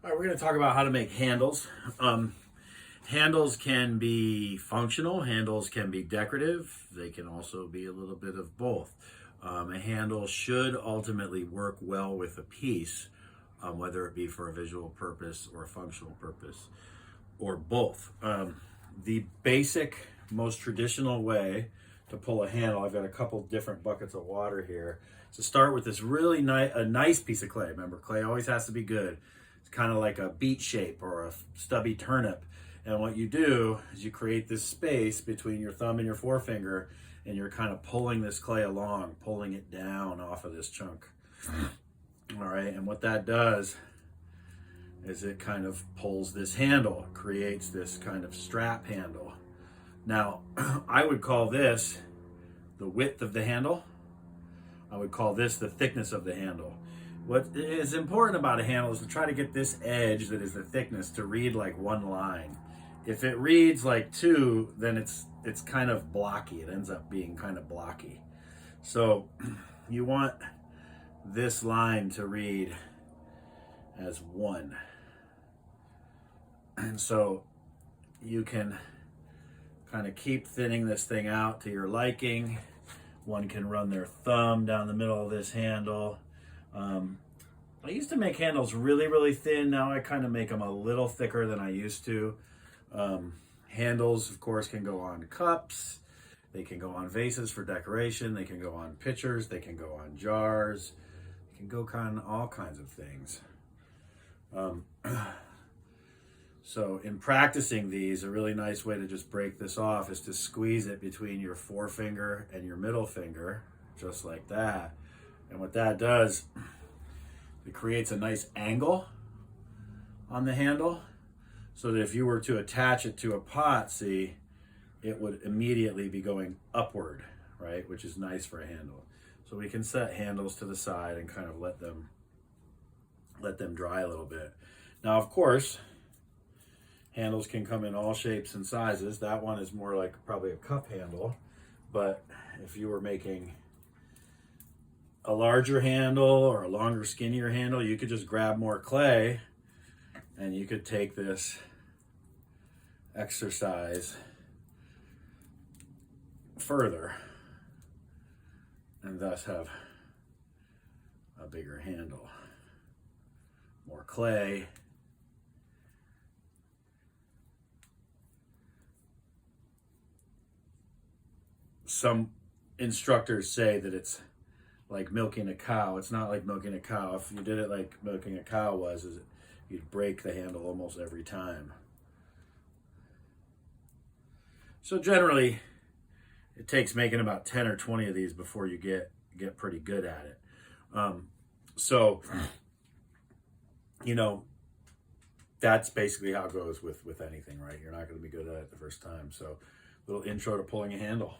All right, we're going to talk about how to make handles. Handles can be functional, handles can be decorative, they can also be a little bit of both. A handle should ultimately work well with a piece, whether it be for a visual purpose or a functional purpose, or both. The basic, most traditional way to pull a handle, I've got a couple different buckets of water here. To start with this really nice piece of clay. Remember, clay always has to be good. It's kind of like a beet shape or a stubby turnip. And what you do is you create this space between your thumb and your forefinger, and you're kind of pulling this clay along, pulling it down off of this chunk. All right, and what that does is it kind of pulls this handle, creates this kind of strap handle. Now, I would call this the width of the handle. I would call this the thickness of the handle. What is important about a handle is to try to get this edge that is the thickness to read like one line. If it reads like two, then it's kind of blocky. It ends up being kind of blocky. So you want this line to read as one. And so you can kind of keep thinning this thing out to your liking. One can run their thumb down the middle of this handle. I used to make handles really, really thin. Now I kind of make them a little thicker than I used to. Handles, of course, can go on cups. They can go on vases for decoration. They can go on pitchers. They can go on jars. They can go on all kinds of things. So in practicing these, a really nice way to just break this off is to squeeze it between your forefinger and your middle finger, just like that. And what that does, it creates a nice angle on the handle so that if you were to attach it to a pot, see, it would immediately be going upward, right? Which is nice for a handle. So we can set handles to the side and kind of let them dry a little bit. Now, of course, handles can come in all shapes and sizes. That one is more like probably a cup handle, but if you were making a larger handle or a longer, skinnier handle, you could just grab more clay and you could take this exercise further and thus have a bigger handle. More clay. Some instructors say that it's like milking a cow. It's not like milking a cow. If you did it like milking a cow was, is you'd break the handle almost every time. So generally, it takes making about 10 or 20 of these before you get pretty good at it. So, you know, that's basically how it goes with anything, right? You're not going to be good at it the first time. So, little intro to pulling a handle.